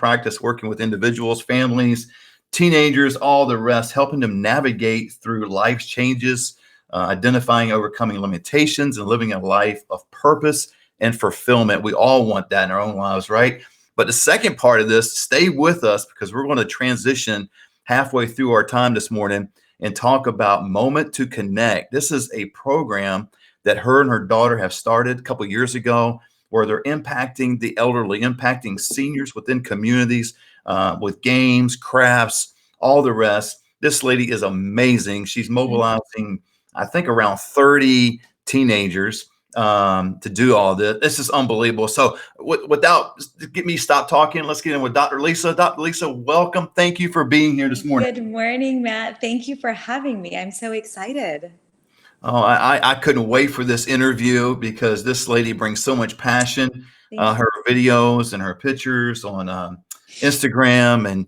practice working with individuals, families, teenagers, all the rest, helping them navigate through life's changes, identifying, overcoming limitations, and living a life of purpose and fulfillment. We all want that in our own lives, right? But the second part of this, stay with us because we're going to transition halfway through our time this morning and talk about Moment2Connect. This is a program that her and her daughter have started a couple of years ago, where they're impacting the elderly, impacting seniors within communities with games, crafts, all the rest. This lady is amazing. She's mobilizing, I think, around 30 teenagers to do all this. This is unbelievable. So without get me stop talking, let's get in with Dr. Lisa. Dr. Lisa, welcome. Thank you for being here this morning. Good morning, Matt. Thank you for having me. I'm so excited. Oh, I couldn't wait for this interview because this lady brings so much passion. Her videos and her pictures on Instagram and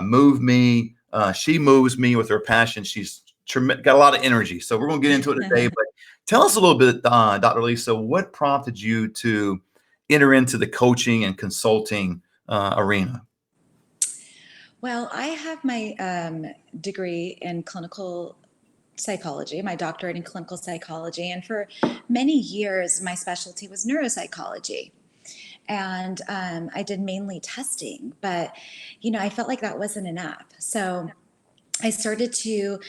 move me. She moves me with her passion. She's got a lot of energy. So we're going to get into it today. But tell us a little bit, Dr. Lisa, what prompted you to enter into the coaching and consulting arena? Well, I have my degree in clinical psychology, my doctorate in clinical psychology. And for many years, my specialty was neuropsychology. And I did mainly testing, but, I felt like that wasn't enough. So I started to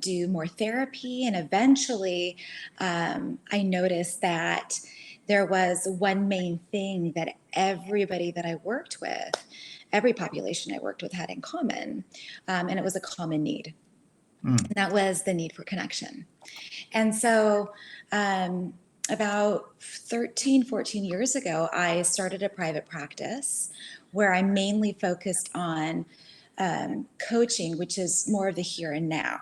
do more therapy, and eventually I noticed that there was one main thing that everybody that I worked with, every population I worked with had in common, and it was a common need. And that was the need for connection. And so about 13, 14 years ago, I started a private practice where I mainly focused on coaching, which is more of the here and now.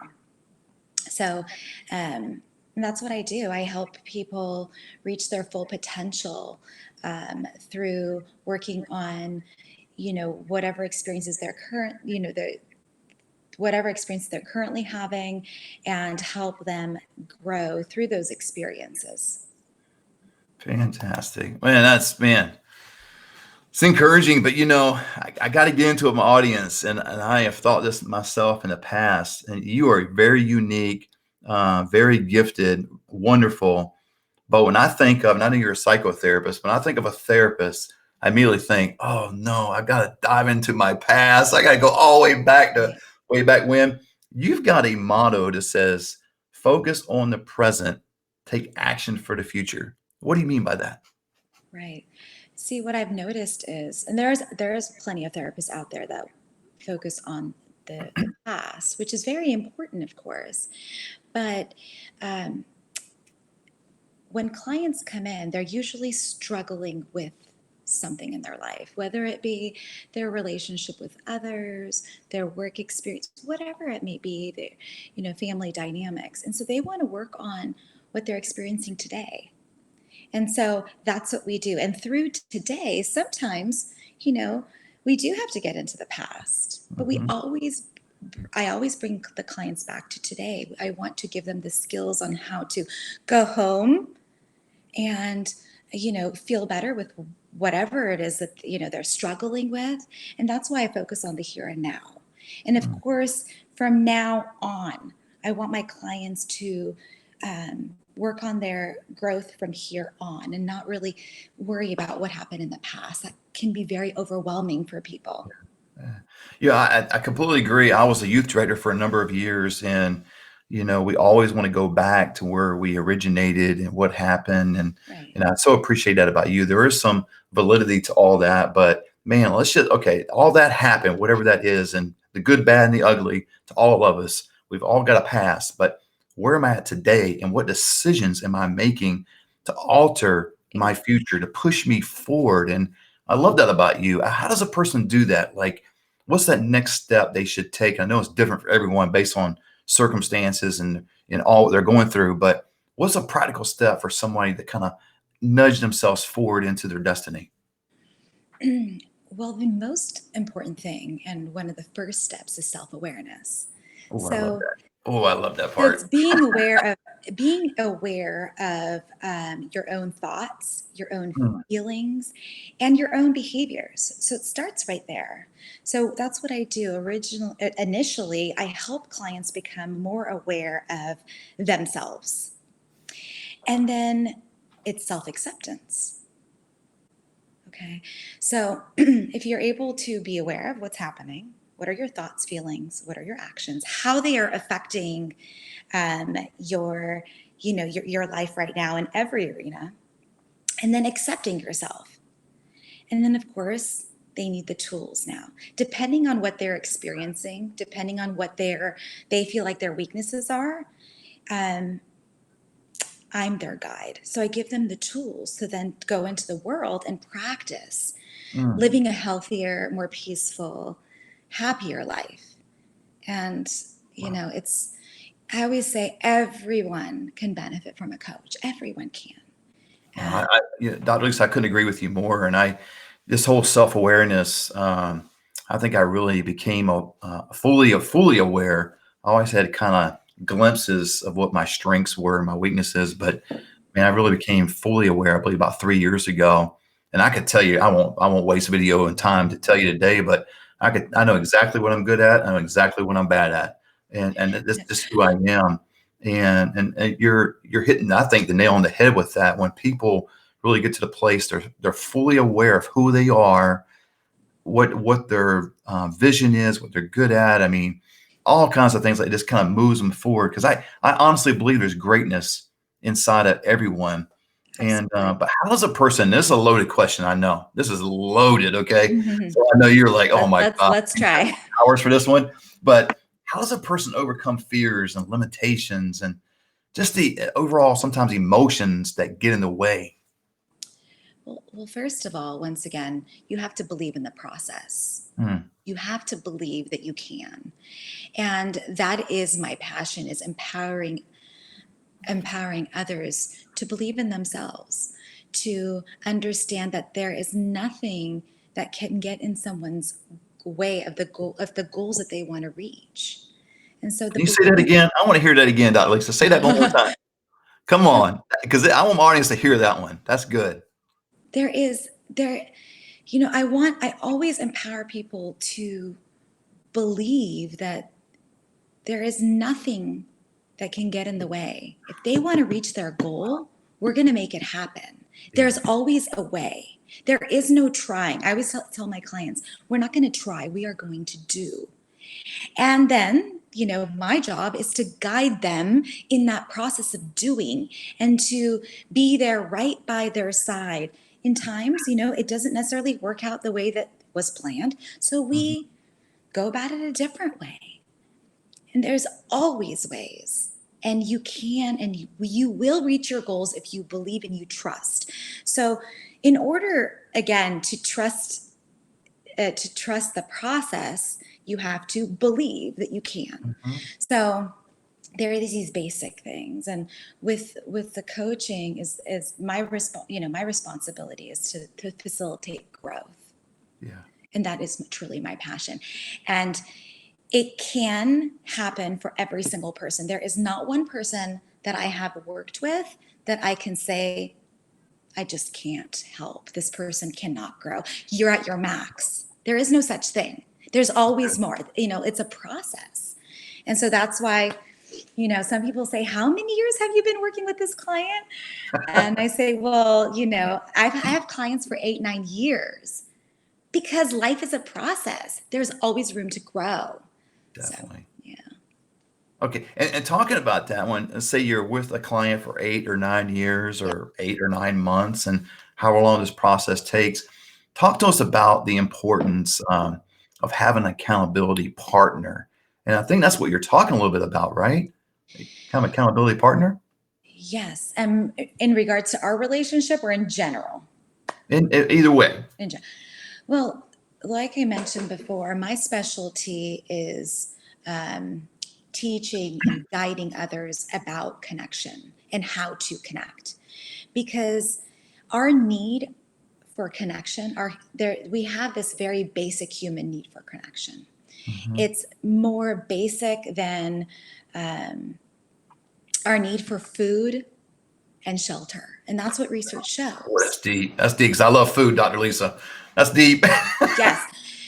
So and that's what I do. I help people reach their full potential through working on, whatever experiences they're whatever experience they're currently having, and help them grow through those experiences. Fantastic. Man, it's encouraging, but I got to get into my audience, and I have thought this myself in the past, and you are very unique, very gifted, wonderful. But when I think of, and I know you're a psychotherapist, when I think of a therapist, I immediately think, oh no, I've got to dive into my past. I got to go all the way back to way back when. You've got a motto that says, focus on the present, take action for the future. What do you mean by that? Right. See, what I've noticed is, and there's plenty of therapists out there that focus on the past, which is very important, of course. But when clients come in, they're usually struggling with something in their life, whether it be their relationship with others, their work experience, whatever it may be, their, family dynamics. And so they want to work on what they're experiencing today. And so that's what we do. And through today, sometimes, we do have to get into the past, but I always bring the clients back to today. I want to give them the skills on how to go home and, feel better with whatever it is that, they're struggling with. And that's why I focus on the here and now. And of course, from now on, I want my clients to work on their growth from here on and not really worry about what happened in the past. That can be very overwhelming for people. Yeah, I completely agree. I was a youth director for a number of years, and we always want to go back to where we originated and what happened. And I so appreciate that about you. There is some validity to all that, but man, all that happened, whatever that is, and the good, bad, and the ugly to all of us. We've all got a past, but where am I at today, and what decisions am I making to alter my future, to push me forward? And I love that about you. How does a person do that? Like, what's that next step they should take? I know it's different for everyone based on circumstances and all what they're going through, but what's a practical step for somebody to kind of nudge themselves forward into their destiny? Well, the most important thing, and one of the first steps, is self-awareness. Oh, I love that. Oh, I love that So it's part. being aware of your own thoughts, your own Mm, feelings, and your own behaviors. So it starts right there. So that's what I do. Initially, I help clients become more aware of themselves, and then it's self-acceptance. Okay. So if you're able to be aware of what's happening, what are your thoughts, feelings, what are your actions, how they are affecting your, your life right now in every arena, and then accepting yourself. And then, of course, they need the tools now, depending on what they're experiencing, depending on what they feel like their weaknesses are. Um, I'm their guide. So I give them the tools to then go into the world and practice mm. living a healthier, more peaceful, happier life. And, Wow. it's, I always say everyone can benefit from a coach. Everyone can. Wow, yeah, Dr. Lisa, I couldn't agree with you more. And this whole self-awareness, I think I really became fully aware. I always had kind of glimpses of what my strengths were, my weaknesses, but man, I really became fully aware, I believe about 3 years ago. And I could tell you, I won't waste video and time to tell you today, but I know exactly what I'm good at. I know exactly what I'm bad at. And this is who I am. And you're hitting, I think, the nail on the head with that. When people really get to the place they're fully aware of who they are, what their vision is, what they're good at. I mean, all kinds of things like this kind of moves them forward. Because I honestly believe there's greatness inside of everyone. And Absolutely. but how does a person? This is a loaded question. I know this is loaded. Okay, so I know you're like, oh my God, Let's try. hours for this one. But how does a person overcome fears and limitations and just the overall sometimes emotions that get in the way? Well, first of all, once again, you have to believe in the process. Mm, You have to believe that you can. And that is my passion, is empowering others to believe in themselves, to understand that there is nothing that can get in someone's way of the goals that they want to reach. And so the can you say that belief again? I want to hear that again, Dr. Lisa. Say that one more time. Come on, because I want my audience to hear that one. That's good. there is there I always empower people to believe that there is nothing that can get in the way. If they want to reach their goal, we're going to make it happen. Yeah. There's always a way. There is no trying. I always tell my clients, we're not going to try, we are going to do. And then, my job is to guide them in that process of doing and to be there right by their side. In times, it doesn't necessarily work out the way that was planned. So Mhm. we go about it a different way. And there's always ways. And you can and you will reach your goals if you believe and you trust. So, in order again to trust the process, you have to believe that you can. Mhm. So there are these basic things, and with the coaching is my responsibility is to facilitate growth, Yeah. and that is truly my passion. And it can happen for every single person. There is not one person that I have worked with that I can say, I just can't help. This person cannot grow. You're at your max. There is no such thing. There's always more. It's a process. And so that's why, some people say, how many years have you been working with this client? And I say, well, I have clients for 8, 9 years because life is a process. There's always room to grow. So, Definitely. yeah. Okay. And talking about that one, let's say you're with a client for 8 or 9 years Yeah. or 8 or 9 months, and however long this process takes. Talk to us about the importance of having an accountability partner. And I think that's what you're talking a little bit about, right? Kind of accountability partner. Yes. In regards to our relationship or in general? Either way. In general. Well, like I mentioned before, my specialty is um, teaching and guiding others about connection and how to connect, because our need for connection, we have this very basic human need for connection. Mhm. It's more basic than our need for food and shelter. And that's what research Oh, that's shows. deep. That's deep because I love food, Dr. Lisa. That's deep. Yes.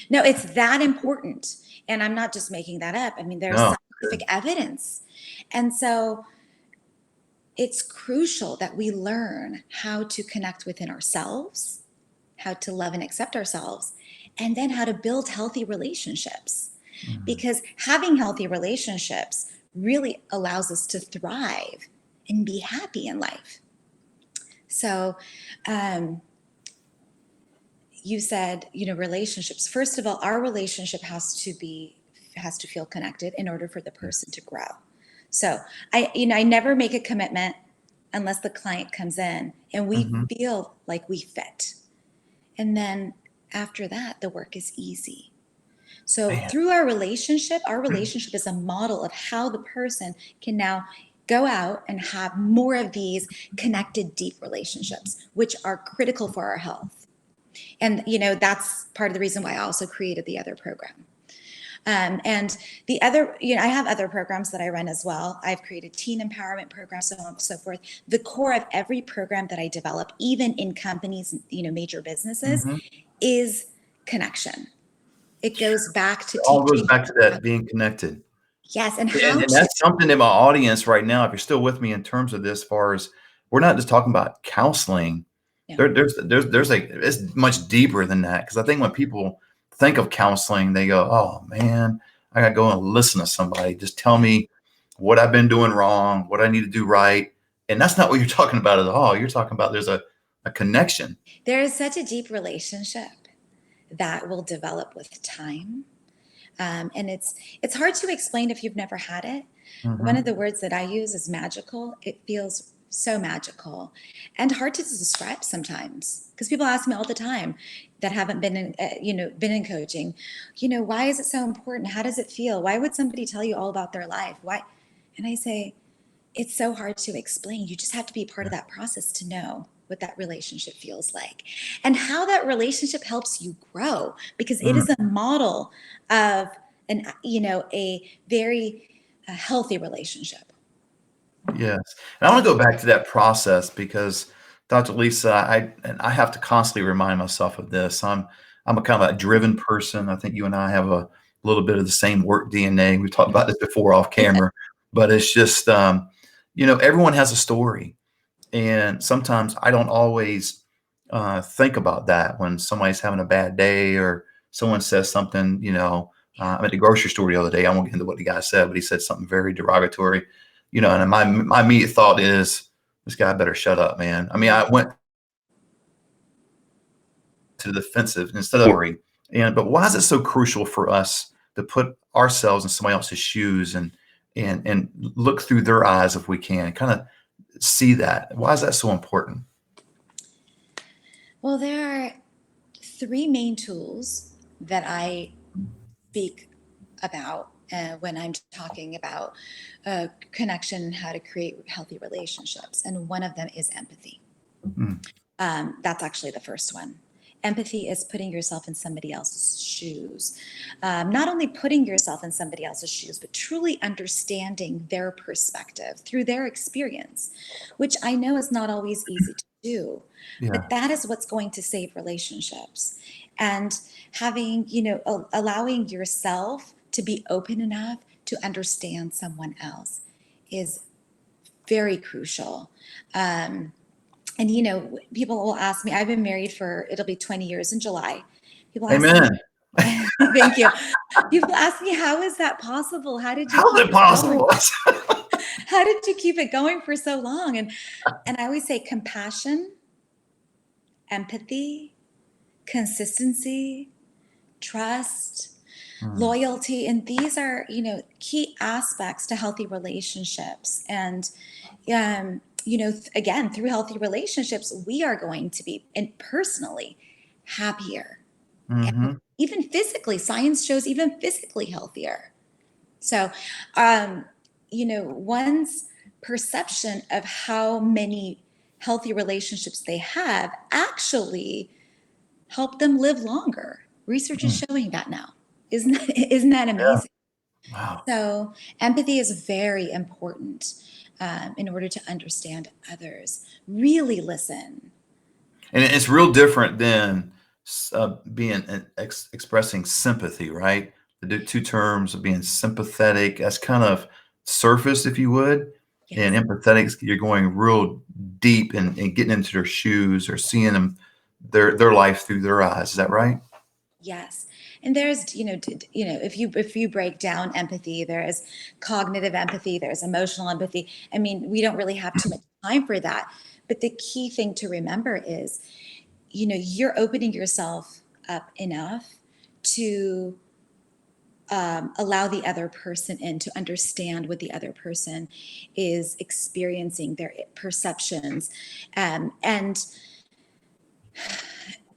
No, it's that important. And I'm not just making that up. I mean, there's No. scientific evidence. And so it's crucial that we learn how to connect within ourselves, how to love and accept ourselves, and then how to build healthy relationships. Mhm. Because having healthy relationships really allows us to thrive and be happy in life. So, you said, relationships. First of all, our relationship has to feel connected in order for the person Yes. to grow. So I never make a commitment unless the client comes in and we Mhm. feel like we fit. And then after that, the work is easy. So Man. through our relationship is a model of how the person can now go out and have more of these connected, deep relationships, which are critical for our health. And that's part of the reason why I also created the other program. And the other, I have other programs that I run as well. I've created teen empowerment programs, so on and so forth. The core of every program that I develop, even in companies, major businesses, Mhm. is connection. It goes back to It all goes teaching. back to that being connected. Yes, and And how and to. that's something in my audience right now, if you're still with me in terms of this, as far as we're not just talking about counseling. Yeah. There's like it's much deeper than that. Because I think when people think of counseling, they go, "Oh man, I gotta go and listen to somebody. Just tell Yeah. me what I've been doing wrong, what I need to do right." And that's not what you're talking about at all. You're talking about there's a connection. There is such a deep relationship that will develop with time. And it's hard to explain if you've never had it. One of Mhm. the words that I use is magical. It feels so magical and hard to describe sometimes because people ask me all the time that haven't been in been in coaching, why is it so important? How does it feel? Why would somebody tell you all about their life? Why? And I say it's so hard to explain. You just have to be part of that process to know what that relationship feels like and how that relationship helps you grow, because it Mm, is a model of a very healthy relationship. yes. And I want to go back to that process because Dr. Lisa, I have to constantly remind myself of this. I'm a kind of a driven person. I think you and I have a little bit of the same work DNA. We've talked about this before off camera, but it's just everyone has a story. And sometimes I don't always think about that when somebody's having a bad day or someone says something. I'm at the grocery store the other day. I won't get into what the guy said, but he said something very derogatory. And my immediate thought is, this guy better shut up, man. I mean, I went to the defensive instead of worry. But why is it so crucial for us to put ourselves in somebody else's shoes and look through their eyes if we can, kind of see that? Why is that so important? Well, there are three main tools that I speak about when I'm talking about connection and how to create healthy relationships. And one of them is empathy. Mm, That's actually the first one. Empathy is putting yourself in somebody else's shoes. Not only putting yourself in somebody else's shoes, but truly understanding their perspective through their experience, which I know is not always easy to do. yeah. But that is what's going to save relationships. And having, allowing yourself to be open enough to understand someone else is very crucial. And people will ask me, I've been married for, it'll be 20 years in July. People ask me, Amen. thank you. People ask me, how is that possible? How did you How's keep it it going? possible? How did you keep it going for so long? And I always say compassion, empathy, consistency, trust, Mm, loyalty, and these are key aspects to healthy relationships. And again, through healthy relationships, we are going to be, and personally, happier. And mhm, even physically, science shows even physically healthier. So, um, one's perception of how many healthy relationships they have actually help them live longer. Research is mm. showing that now. Isn't that Yeah. amazing? Wow. So empathy is very important in order to understand others. Really listen. And it's real different than being expressing sympathy, right? The two terms of being sympathetic, that's kind of surface, if you would, and Yes. empathetic, you're going real deep and getting into their shoes or seeing them their life through their eyes. Is that right? Yes. And there's, if you break down empathy, there is cognitive empathy, there's emotional empathy. I mean, we don't really have too much time for that. But the key thing to remember is, you're opening yourself up enough to allow the other person in, to understand what the other person is experiencing, their perceptions. And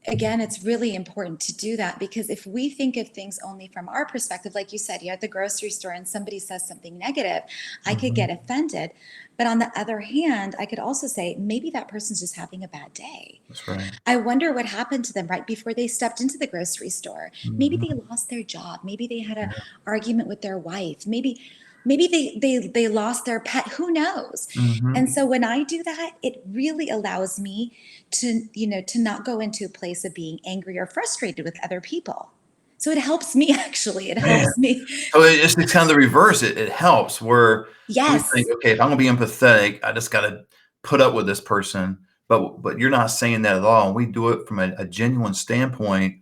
again, it's really important to do that, because if we think of things only from our perspective, like you said, you're at the grocery store and somebody says something negative, I could Mhm. get offended. But on the other hand, I could also say, maybe that person's just having a bad day. That's right. I wonder what happened to them right before they stepped into the grocery store. Maybe they Mhm. lost their job. Maybe they had an Yeah. argument with their wife. Maybe they lost their pet. Who knows? And Mhm. so when I do that, it really allows me to not go into a place of being angry or frustrated with other people. So it helps me actually. It Man. helps me. So it's kind of the reverse. It helps where we think, Yes, okay, if I'm gonna be empathetic, I just gotta put up with this person. But you're not saying that at all. And we do it from a genuine standpoint.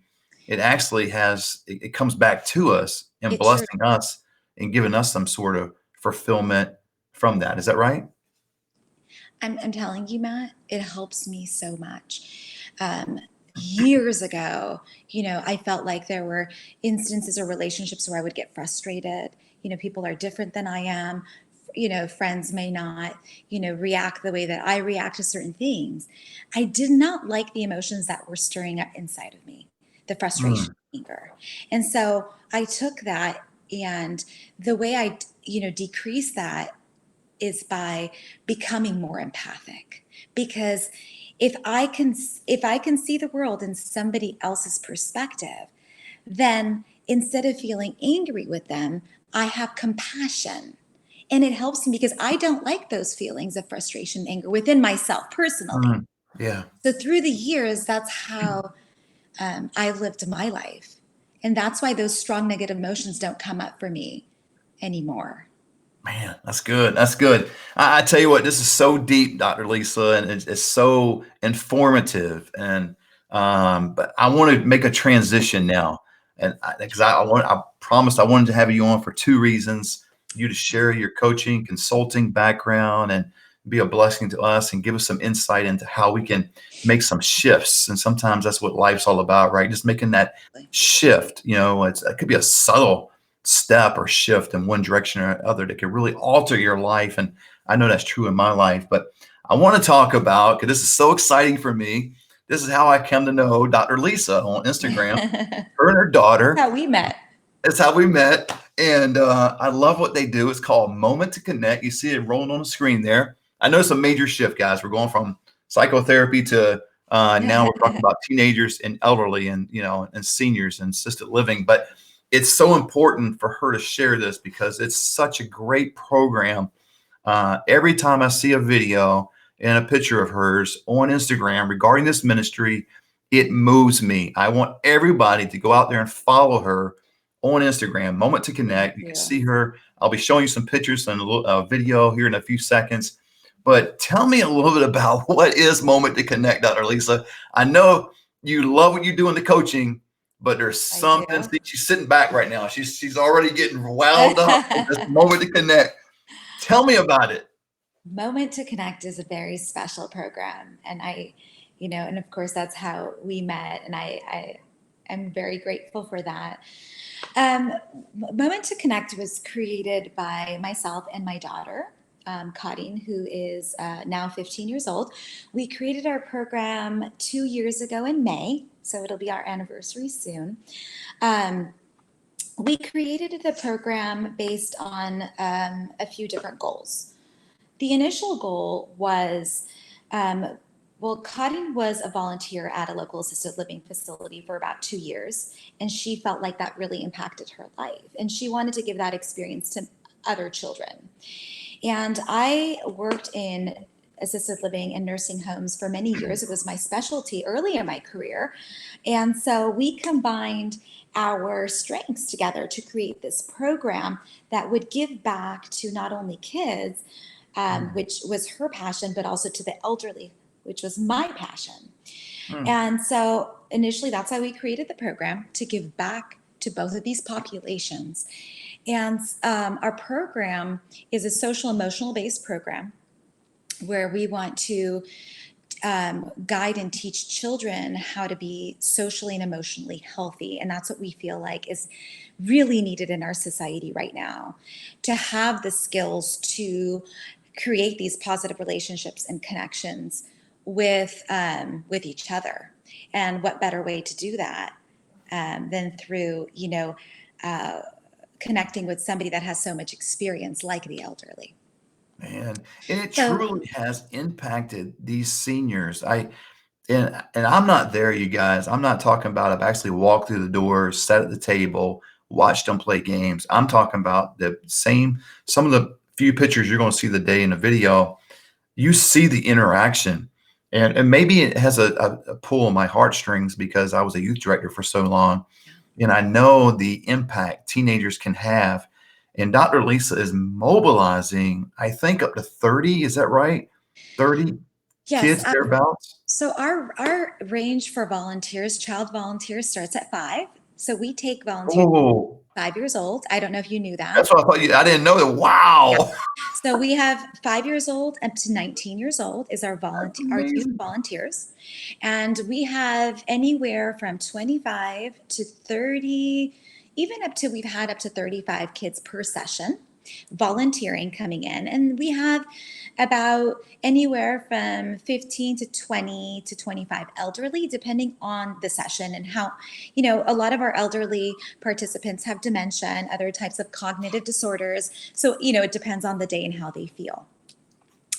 It actually it comes back to us and it sure. blessing us and giving us some sort of fulfillment from that. Is that right? I'm telling you, Matt, it helps me so much. Years ago, I felt like there were instances or relationships where I would get frustrated. People are different than I am. Friends may not, react the way that I react to certain things. I did not like the emotions that were stirring up inside of me, the frustration, Mm, anger. And so I took that, and the way I, decrease that is by becoming more empathic, because if I can see the world in somebody else's perspective, then instead of feeling angry with them, I have compassion. And it helps me because I don't like those feelings of frustration, anger within myself personally. mm. Yeah. So through the years, that's how I've lived my life. And that's why those strong negative emotions don't come up for me anymore. Man, that's good. That's good. I tell you what, this is so deep, Dr. Lisa, and it's so informative. And but I want to make a transition now, and because I promised I wanted to have you on for two reasons: you to share your coaching, consulting background, and be a blessing to us, and give us some insight into how we can make some shifts. And sometimes that's what life's all about, right? Just making that shift. It could be a subtle step or shift in one direction or other that could really alter your life. And I know that's true in my life. But I want to talk about, because this is so exciting for me. This is how I come to know Dr. Lisa on Instagram. That's Her and her daughter. how we met. That's how we met. And I love what they do. It's called Moment2Connect. You see it rolling on the screen there. I know it's a major shift, guys. We're going from psychotherapy to now we're talking about teenagers and elderly and and seniors and assisted living. But it's so important for her to share this because it's such a great program. Every time I see a video and a picture of hers on Instagram regarding this ministry, it moves me. I want everybody to go out there and follow her on Instagram, Moment to Thank Connect. You can you. see her. I'll be showing you some pictures and a little video here in a few seconds. But tell me a little bit about what is Moment to Connect, Dr. Lisa. I know you love what you do in the coaching, but there's I do. something. See, she's sitting back right now. She's already getting wound up with this Moment to Connect. Tell me about it. Moment2Connect is a very special program. And and of course, that's how we met. And I am very grateful for that. Um, Moment2Connect was created by myself and my daughter, Kadeen, who is now 15 years old. We created our program 2 years ago in May, so it'll be our anniversary soon. Um, we created the program based on a few different goals. The initial goal was, um, Well, Cotton was a volunteer at a local assisted living facility for about 2 years, and she felt like that really impacted her life. And she wanted to give that experience to other children. And I worked in assisted living and nursing homes for many years. It was my specialty early in my career. And so we combined our strengths together to create this program that would give back to not only kids, which was her passion, but also to the elderly, which was my passion. Mm. And so initially, that's how we created the program, to give back to both of these populations. And our program is a social emotional based program where we want to guide and teach children how to be socially and emotionally healthy. And that's what we feel like is really needed in our society right now, to have the skills to create these positive relationships and connections with each other. And what better way to do that than through, uh, connecting with somebody that has so much experience like the elderly. Man, and it So truly has impacted these seniors. And I'm not there, you guys. I'm not talking about I've actually walked through the door, sat at the table, watched them play games. I'm talking about the same, some of the few pictures you're going to see the day in the video, you see the interaction. And maybe it has a pull on my heartstrings because I was a youth director for so long. And I know the impact teenagers can have. And Dr. Lisa is mobilizing, I think, up to 30. Is that right? 30 yes, kids thereabouts? so our range for volunteers, child volunteers, starts at 5. So we take volunteers Oh, 5 years old. I don't know if you knew that. that's what I thought I didn't know that. Yeah. Wow. So we have 5 years old up to 19 years old is That's our youth amazing. volunteers. And we have anywhere from 25 to 30, even up to, we've had up to 35 kids per session volunteering coming in. And we have about anywhere from 15 to 20 to 25 elderly, depending on the session and how, a lot of our elderly participants have dementia and other types of cognitive disorders. So, it depends on the day and how they feel.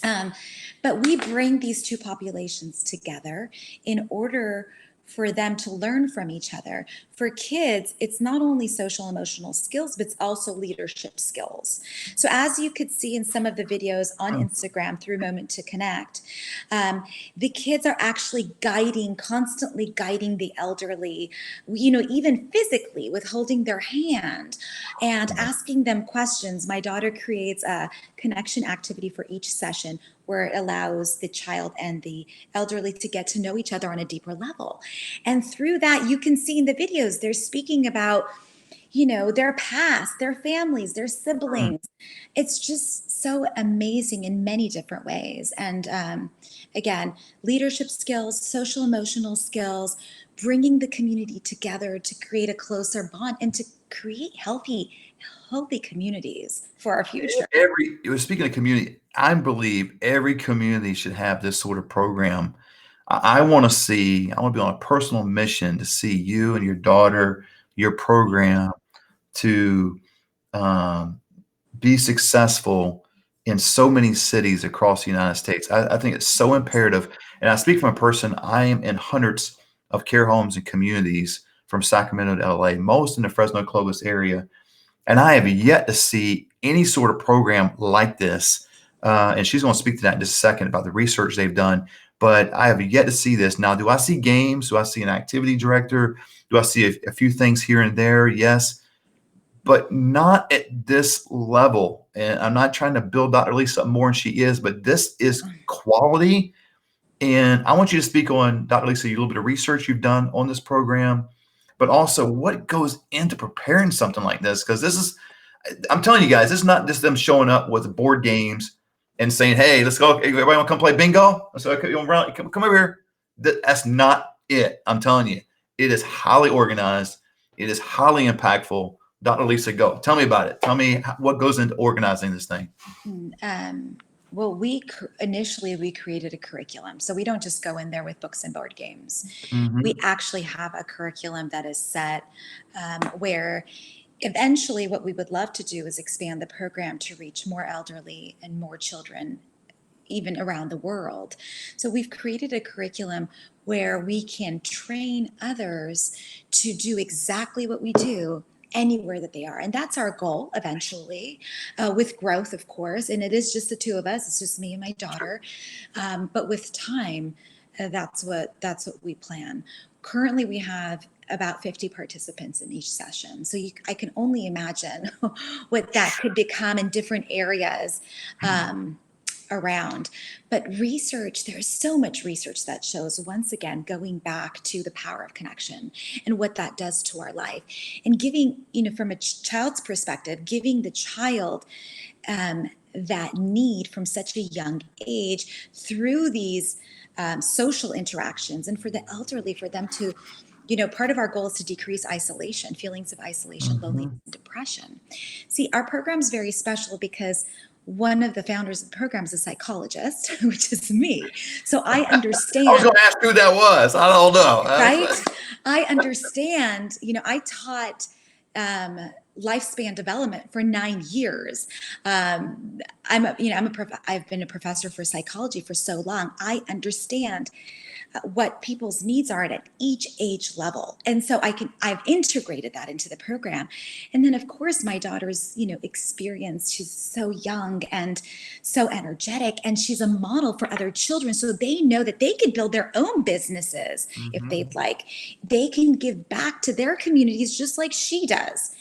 But we bring these two populations together in order for them to learn from each other. For kids, it's not only social emotional skills, but it's also leadership skills. So as you could see in some of the videos on Mm. Instagram through Moment2Connect, the kids are actually constantly guiding the elderly, even physically with holding their hand and asking them questions. My daughter creates a connection activity for each session where it allows the child and the elderly to get to know each other on a deeper level. And through that, you can see in the videos, they're speaking about, their past, their families, their Mm. siblings. It's just so amazing in many different ways. And again, leadership skills, social emotional skills, bringing the community together to create a closer bond and to create healthy communities for our future. You were speaking of community, I believe every community should have this sort of program. I want to be on a personal mission to see you and your daughter, your program to um, be successful in so many cities across the United States. I think it's so imperative. And I speak from a person, I am in hundreds of care homes and communities from Sacramento to LA, most in the Fresno Clovis area. And I have yet to see any sort of program like this. And she's going to speak to that in just a second about the research they've done. But I have yet to see this. Now, do I see games? Do I see an activity director? Do I see a few things here and there? Yes, but not at this level. And I'm not trying to build Dr. Lisa up more than she is, but this is quality. And I want you to speak on, Dr. Lisa, a little bit of research you've done on this program, but also what goes into preparing something like this. Because I'm telling you guys, it's not just them showing up with board games and saying, hey, let's go. Everybody want to come play bingo? So okay, come over here. That's not it. I'm telling you, it is highly organized. It is highly impactful. Dr. Lisa, go. Tell me about it. Tell me what goes into organizing this thing. Well, initially we created a curriculum, so we don't just go in there with books and board games. We Mhm. actually have a curriculum that is set, where eventually what we would love to do is expand the program to reach more elderly and more children even around the world. So we've created a curriculum where we can train others to do exactly what we do anywhere that they are. And that's our goal eventually, with growth, of course. And it is just the two of us. It's just me and my daughter. But with time, that's what we plan. Currently, we have about 50 participants in each session. So I can only imagine what that could become in different areas around. But research, there's so much research that shows, once again, going back to the power of connection and what that does to our life. And giving, from a child's perspective, giving the child that need from such a young age through these social interactions, and for the elderly, for them to, part of our goal is to decrease isolation, feelings of isolation, loneliness, Mhm. and depression. See, our program is very special because one of the founders of the program is a psychologist, which is me. So I I was understand, going to ask who that was. I don't know. right? I understand, I taught lifespan development for 9 years. I've been a professor for psychology for so long. I understand what people's needs are at each age level. And so I've integrated that into the program. And then of course my daughter's, experience, she's so young and so energetic, and she's a model for other children. So they know that they can build their own businesses if they'd Mhm. like. They can give back to their communities just like she does.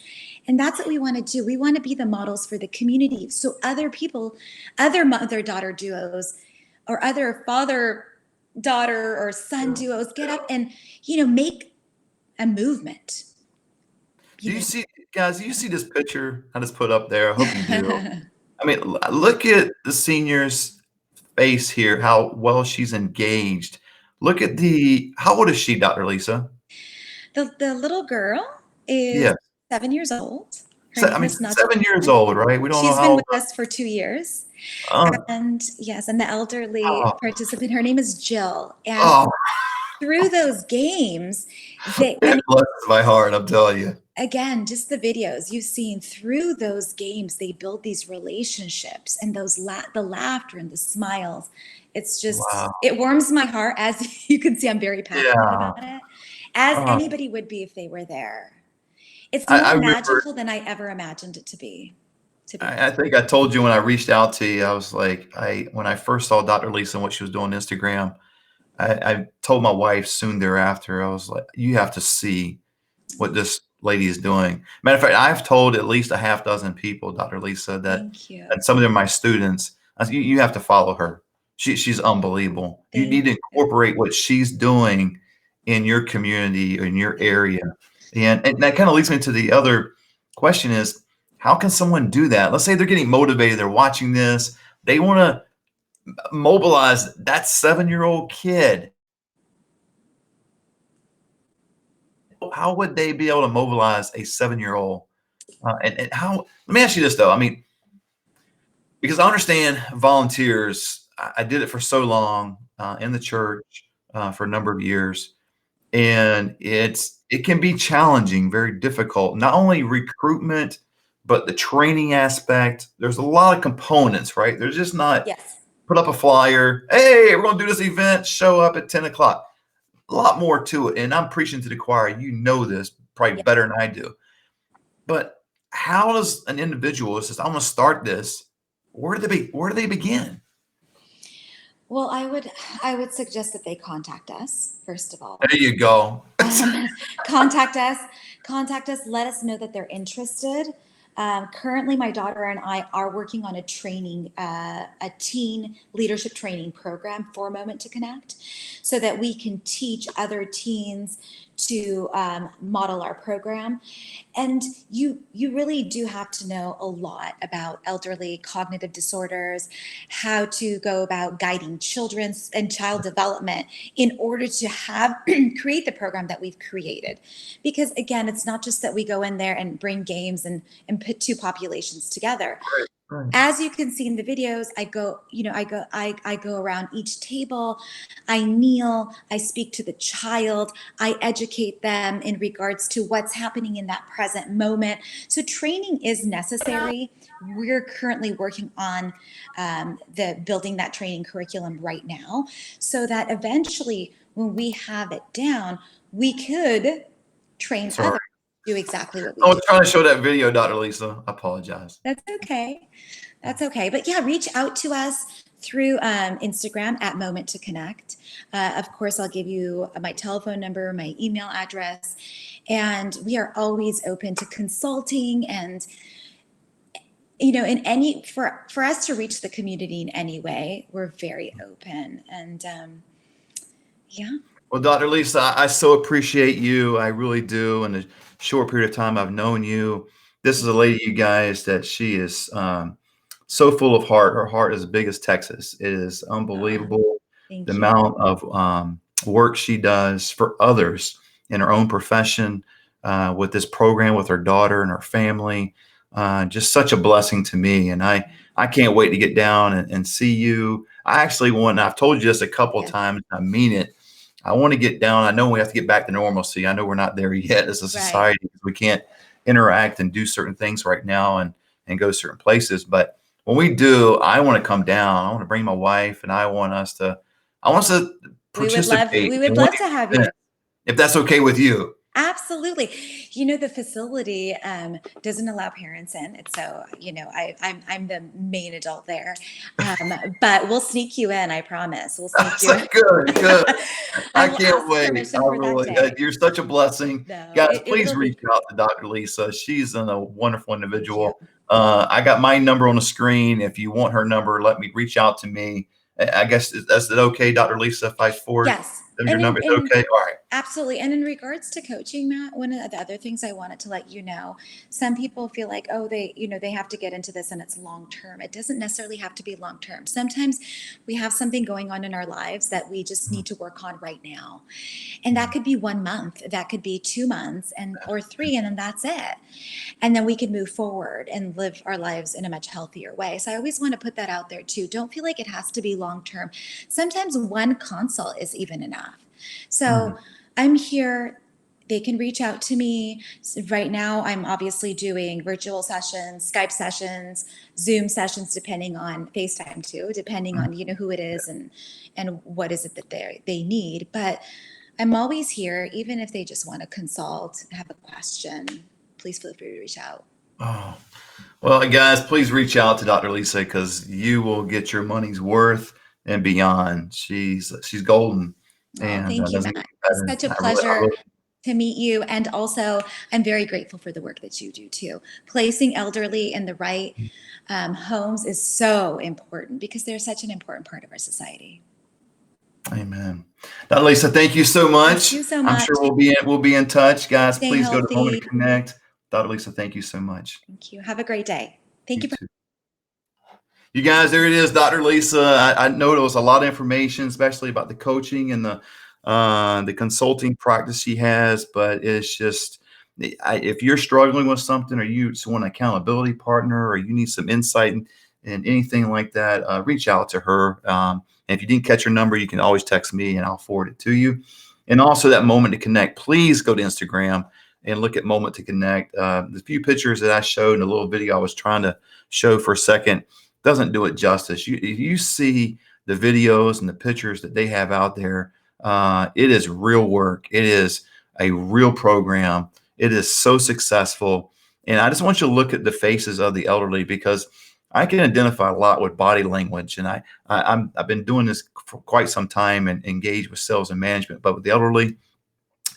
And that's what we want to do. We want to be the models for the community. So other people, other mother-daughter duos, or other father-daughter or son Yeah. duos get up and, make a movement. Do You you know, see, guys? Do you see this picture I just put up there? I hope you do. I mean, look at the senior's face here. How well she's engaged. Look at the. How old is she, Dr. Lisa? the little girl is Yes. 7 years old. Her So, I name mean, is Natalie. 7 years old, right? We don't know She's how been old. with us for 2 years. Oh, And yes, and the elderly oh, participant, her name is Jill. And oh, through those games, I it mean, blesses my heart. I'm telling you. again, just the videos you've seen, through those games, they build these relationships, and the laughter and the smiles. It's just, Wow. it warms my heart. As you can see, I'm very passionate Yeah. about it, as Oh, anybody would be if they were there. It's I more remember. magical than I ever imagined it to be. To be I think I told you when I reached out to you. I was like, when I first saw Dr. Lisa and what she was doing on Instagram. I told my wife soon thereafter. I was like, you have to see what this lady is doing. Matter of fact, I've told at least a half dozen people, Dr. Lisa, that Thank you. and some of them are my students. I said, you have to follow her. She's unbelievable. You Thank need to you. incorporate what she's doing in your community or in your Thank area. And that kind of leads me to the other question is, how can someone do that? Let's say they're getting motivated, they're watching this, they want to mobilize that 7-year-old kid. How would they be able to mobilize a 7-year-old? And how? Let me ask you this though. I mean, because I understand volunteers. I did it for so long in the church for a number of years, and it can be challenging, very difficult. Not only recruitment, but the training aspect. There's a lot of components, right? There's just not Yes. put up a flyer. Hey, we're going to do this event. Show up at 10 o'clock. A lot more to it, and I'm preaching to the choir. You know this probably Yeah. better than I do. But how does an individual says, "I'm going to start this"? Where do they begin? Well, I would suggest that they contact us, first of all. There you go. Um, contact us, let us know that they're interested. Currently, my daughter and I are working on a teen leadership training program for Moment to Connect, so that we can teach other teens to model our program. And you really do have to know a lot about elderly cognitive disorders, how to go about guiding children's and child development in order to have create the program that we've created. Because again, it's not just that we go in there and bring games and put two populations together. Right. As you can see in the videos, I go around each table, I kneel, I speak to the child, I educate them in regards to what's happening in that present moment. So training is necessary. We're currently working on the building that training curriculum right now, so that eventually when we have it down, we could train Sorry. others to do exactly what I we was do. trying to show that video, Dr. Lisa. I apologize. That's okay. That's okay. But yeah, reach out to us through Instagram at Moment2Connect. Of course, I'll give you my telephone number, my email address, and we are always open to consulting and in any for us to reach the community in any way. We're very open, and yeah. Well, Dr. Lisa, I so appreciate you. I really do. In the short period of time I've known you, this is a lady, you guys, that she is so full of heart. Her heart is as big as Texas. It is unbelievable the Thank you. amount of work she does for others in her own profession, with this program with her daughter and her family. Just such a blessing to me. And I can't wait to get down and see you. I actually want, and I've told you this a couple of Yes. times, I mean it. I want to get down. I know we have to get back to normalcy. I know we're not there yet as a society. Right. We can't interact and do certain things right now and go certain places. But when we do, I want to come down. I want to bring my wife, and I want us to participate We in would one love of to these have you. events, if that's okay with you. Absolutely. The facility doesn't allow parents in. And so, I'm the main adult there. But we'll sneak you in, I promise. We'll sneak you So in. good, good. I I will can't ask wait. I permission for that really, day. you're such a blessing. No, Guys, please it'll be reach great. out to Dr. Lisa. She's a wonderful Thank you. individual. I got my number on the screen. If you want her number, let me reach out to me. I guess, is it okay, Dr. Lisa, if I forward Yes. your number? Is it And okay? All right. absolutely. And in regards to coaching, Matt, one of the other things I wanted to let you know, some people feel like, oh, they have to get into this and it's long term. It doesn't necessarily have to be long term. Sometimes we have something going on in our lives that we just need to work on right now. And that could be 1 month, that could be 2 months or 3, and then that's it. And then we can move forward and live our lives in a much healthier way. So I always want to put that out there too. Don't feel like it has to be long term. Sometimes one consult is even enough. So I'm here. They can reach out to me. So right now, I'm obviously doing virtual sessions, Skype sessions, Zoom sessions, depending on FaceTime too, depending on who it is and what is it that they need. But I'm always here, even if they just want to consult, have a question. Please feel free to reach out. Oh, well, guys, please reach out to Dr. Lisa, because you will get your money's worth and beyond. She's golden, Oh, and thank you, doesn't Matt. get It's better. such a I pleasure really, to meet you. And also, I'm very grateful for the work that you do too. Placing elderly in the right homes is so important because they're such an important part of our society. amen. Dr. Lisa, thank you so Thank much. you so I'm much. sure we'll be in touch, guys. Stay Please go to Moment healthy. to Connect. Dr. Lisa, thank you so much. Thank you. Have a great day. Thank You you for too. You guys, there it is, Dr. Lisa. I know there was a lot of information, especially about the coaching and the consulting practice she has, but it's just, if you're struggling with something, or you just want an accountability partner, or you need some insight in anything like that, reach out to her. And if you didn't catch her number, you can always text me and I'll forward it to you. And also, that Moment to Connect, please go to Instagram and look at Moment to Connect. The few pictures that I showed in the little video I was trying to show for a second doesn't do it justice. You see the videos and the pictures that they have out there. It is real work. It is a real program. It is so successful. And I just want you to look at the faces of the elderly, because I can identify a lot with body language. And I've been doing this for quite some time and engaged with sales and management, but with the elderly.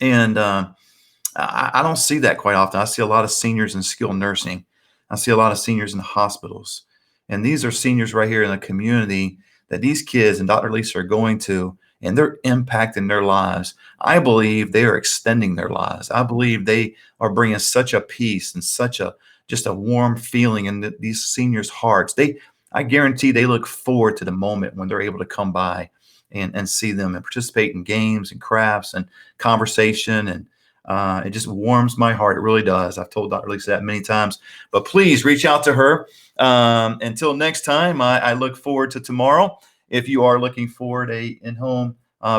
And I don't see that quite often. I see a lot of seniors in skilled nursing. I see a lot of seniors in hospitals. And these are seniors right here in the community that these kids and Dr. Lisa are going to, and they're impacting their lives. I believe they are extending their lives. I believe they are bringing such a peace and such a just a warm feeling in these seniors' hearts. I guarantee they look forward to the moment when they're able to come by and see them and participate in games and crafts and conversation. And It just warms my heart. It really does. I've told Dr. Lisa that many times, but please reach out to her. Until next time, I look forward to tomorrow. If you are looking for a in-home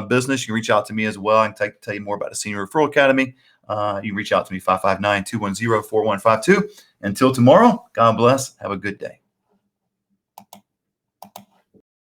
business, you can reach out to me as well. I can tell you more about the Senior Referral Academy. You can reach out to me, 559-210-4152. Until tomorrow, God bless. Have a good day.